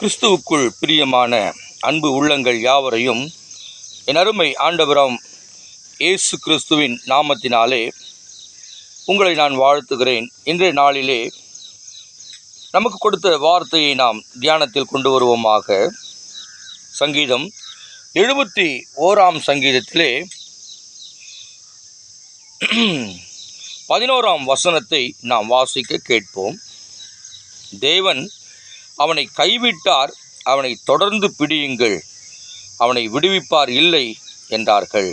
கிறிஸ்துவுக்குள் பிரியமான அன்பு உள்ளங்கள் யாவரையும் என் அருமை ஆண்டவராம் இயேசு கிறிஸ்துவின் நாமத்தினாலே உங்களை நான் வாழ்த்துகிறேன். இன்றைய நாளிலே நமக்கு கொடுத்த வார்த்தையை நாம் தியானத்தில் கொண்டு வருவோமாக. சங்கீதம் 71 சங்கீதத்திலே 11 வசனத்தை நாம் வாசிக்க கேட்போம். தேவன் அவனை கைவிட்டார், அவனை தொடர்ந்து பிடியுங்கள், அவனை விடுவிப்பார் இல்லை என்றார்கள்.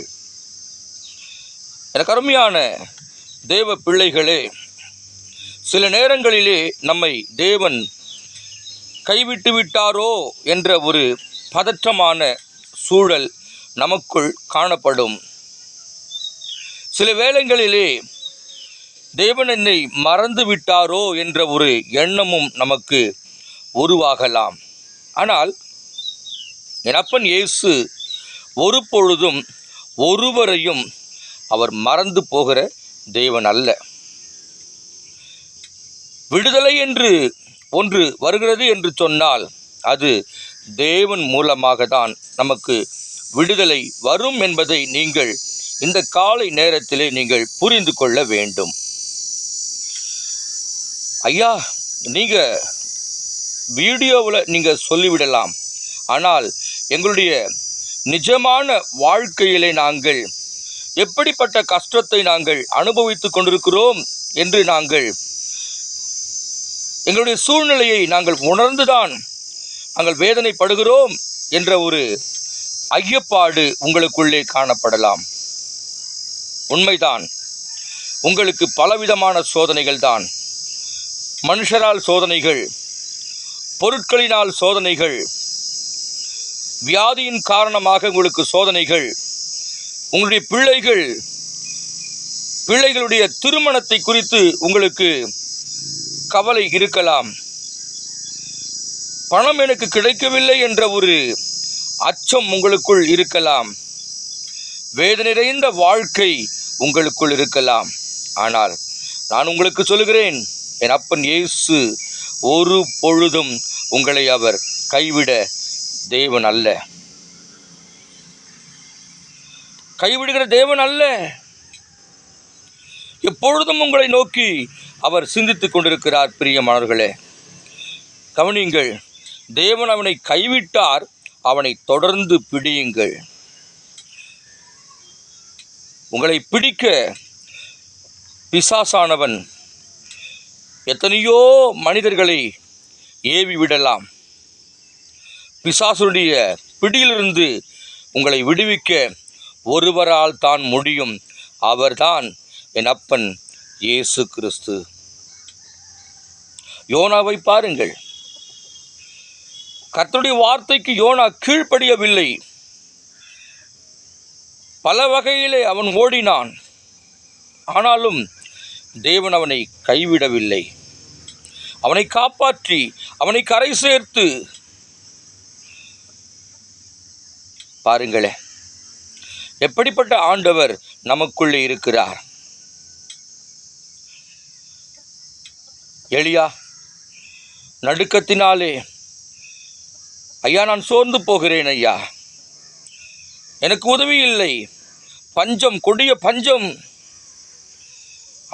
எனக்கு அருமையான தேவ பிள்ளைகளே, சில நேரங்களிலே நம்மை தேவன் கைவிட்டு விட்டாரோ என்ற ஒரு பதற்றமான சூழல் நமக்குள் காணப்படும். சில வேளைகளிலே தேவன் என்னை மறந்து விட்டாரோ என்ற ஒரு எண்ணமும் நமக்கு உருவாகலாம். ஆனால் என் அப்பன் இயேசு ஒரு பொழுதும் ஒருவரையும் அவர் மறந்து போகிற தேவன் அல்ல. விடுதலை என்று ஒன்று வருகிறது என்று சொன்னால் அது தேவன் மூலமாக தான் நமக்கு விடுதலை வரும் என்பதை நீங்கள் இந்த காலை நேரத்திலே நீங்கள் புரிந்து கொள்ள வேண்டும். ஐயா, நீங்கள் வீடியோவில் நீங்கள் சொல்லிவிடலாம், ஆனால் எங்களுடைய நிஜமான வாழ்க்கையிலே நாங்கள் எப்படிப்பட்ட கஷ்டத்தை நாங்கள் அனுபவித்து கொண்டிருக்கிறோம் என்று எங்களுடைய சூழ்நிலையை நாங்கள் உணர்ந்துதான் நாங்கள் வேதனைப்படுகிறோம் என்ற ஒரு ஐயப்பாடு உங்களுக்குள்ளே காணப்படலாம். உண்மைதான், உங்களுக்கு பலவிதமான சோதனைகள் தான். மனுஷரால் சோதனைகள், பொருட்களினால் சோதனைகள், வியாதியின் காரணமாக உங்களுக்கு சோதனைகள், உங்களுடைய பிள்ளைகளுடைய திருமணத்தை குறித்து உங்களுக்கு கவலை இருக்கலாம். பணம் எனக்கு கிடைக்கவில்லை என்ற ஒரு அச்சம் உங்களுக்குள் இருக்கலாம். வேதனை நிறைந்த வாழ்க்கை உங்களுக்குள் இருக்கலாம். ஆனால் நான் உங்களுக்கு சொல்லுகிறேன், என் அப்பன் இயேசு ஒரு பொழுதும் உங்களை அவர் கைவிட தேவன் அல்ல. கைவிடுகிற தேவன் அல்ல. எப்பொழுதும் உங்களை நோக்கி அவர் சிந்தித்துக் கொண்டிருக்கிறார். பிரியமானவர்களே, கவனியுங்கள். தேவன் அவனை கைவிட்டார், அவனை தொடர்ந்து பிடியுங்கள். உங்களை பிடிக்க பிசாசானவன் எத்தனையோ மனிதர்களை ஏவி விடலாம். பிசாசுடைய பிடியிலிருந்து உங்களை விடுவிக்க ஒருவரால் தான் முடியும். அவர்தான் என் அப்பன் இயேசு கிறிஸ்து. யோனாவை பாருங்கள். கர்த்தருடைய வார்த்தைக்கு யோனா கீழ்ப்படியவில்லை. பல வகையிலே அவன் ஓடினான். ஆனாலும் தேவன் அவனை கைவிடவில்லை. அவனை காப்பாற்றி அவனை கரை சேர்த்து பாருங்களே, எப்படிப்பட்ட ஆண்டவர் நமக்குள்ளே இருக்கிறார். எலியா நடுக்கத்தினாலே, ஐயா நான் சோர்ந்து போகிறேன், ஐயா எனக்கு உதவி இல்லை, பஞ்சம், கொடிய பஞ்சம்.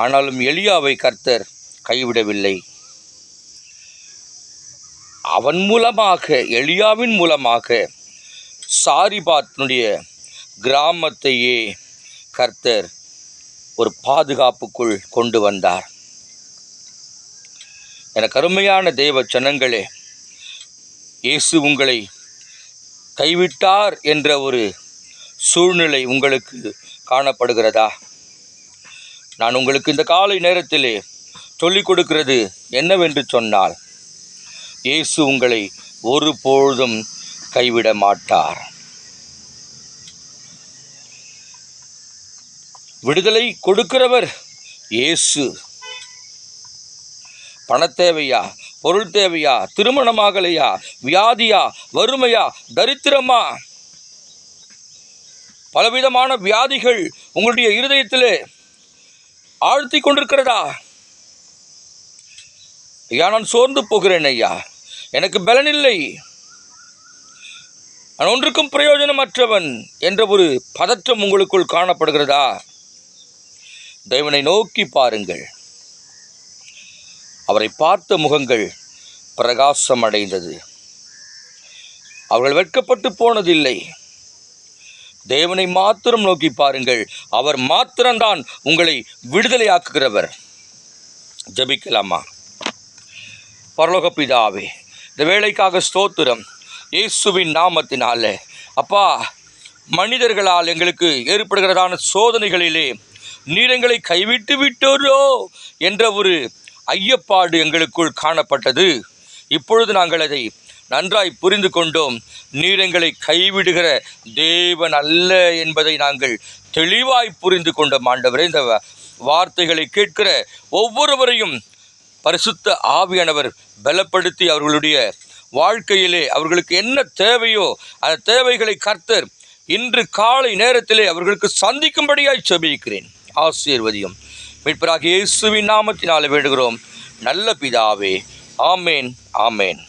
ஆனாலும் எலியாவை கர்த்தர் கைவிடவில்லை. அவன் மூலமாக, எலியாவின் மூலமாக சாரிபாத்தினுடைய கிராமத்தையே கர்த்தர் ஒரு பாதுகாப்புக்குள் கொண்டு வந்தார். எனக்கு அருமையான தேவ ஜனங்களே, இயேசு உங்களை கைவிட்டார் என்ற ஒரு சூழ்நிலை உங்களுக்கு காணப்படுகிறதா? நான் உங்களுக்கு இந்த காலை நேரத்திலே சொல்லிக் கொடுக்கிறது என்னவென்று சொன்னால், இயேசு உங்களை ஒருபொழுதும் கைவிட மாட்டார். விடுதலை கொடுக்கிறவர் இயேசு. பணத்தேவையா, பொருள் தேவையா, திருமணமாகலையா, வியாதியா, வறுமையா, தரித்திரமா, பலவிதமான வியாதிகள் உங்களுடைய இருதயத்திலே ஆழ்த்தி கொண்டிருக்கிறதா? ஐயா நான் சோர்ந்து போகிறேன் ஐயா, எனக்கு பலனில்லை, நான் ஒன்றுக்கும் பிரயோஜனமற்றவன் என்ற ஒரு பதற்றம் உங்களுக்குள் காணப்படுகிறதா? தேவனை நோக்கி பாருங்கள். அவரை பார்த்த முகங்கள் பிரகாசம் அடைந்தது. அவர்கள் வெட்கப்பட்டு போனதில்லை. தேவனை மாத்திரம் நோக்கி பாருங்கள். அவர் மாத்திரம்தான் உங்களை விடுதலையாக்குகிறவர். ஜெபிக்கலாமா? பரலோக பிதாவே, இந்த வேளைக்காக ஸ்தோத்திரம். இயேசுவின் நாமத்தினாலே அப்பா, மனிதர்களால் எங்களுக்கு ஏற்படுகிறதான சோதனைகளிலே நீர் எங்களை கைவிட்டு விட்டோரோ என்ற ஒரு ஐயப்பாடு எங்களுக்குள் காணப்பட்டது. இப்பொழுது நாங்கள் அதை நன்றாய் புரிந்து கொண்டோம். நீர் எங்களை கைவிடுகிற தேவன் அல்ல என்பதை நாங்கள் தெளிவாய் புரிந்து கொண்டோம். ஆண்டவரே, இந்த வார்த்தைகளை கேட்கிற ஒவ்வொருவரையும் பரிசுத்த ஆவியானவர் பலப்படுத்தி அவர்களுடைய வாழ்க்கையிலே அவர்களுக்கு என்ன தேவையோ அந்த தேவைகளை கர்த்தர் இன்று காலை நேரத்திலே அவர்களுக்கு சந்திக்கும்படியாய் ஜெபிக்கிறேன். ஆசீர்வதியும். மீட்பராகிய இயேசுவின் நாமத்தினாலே வேண்டுகிறோம் நல்ல பிதாவே. ஆமேன், ஆமேன்.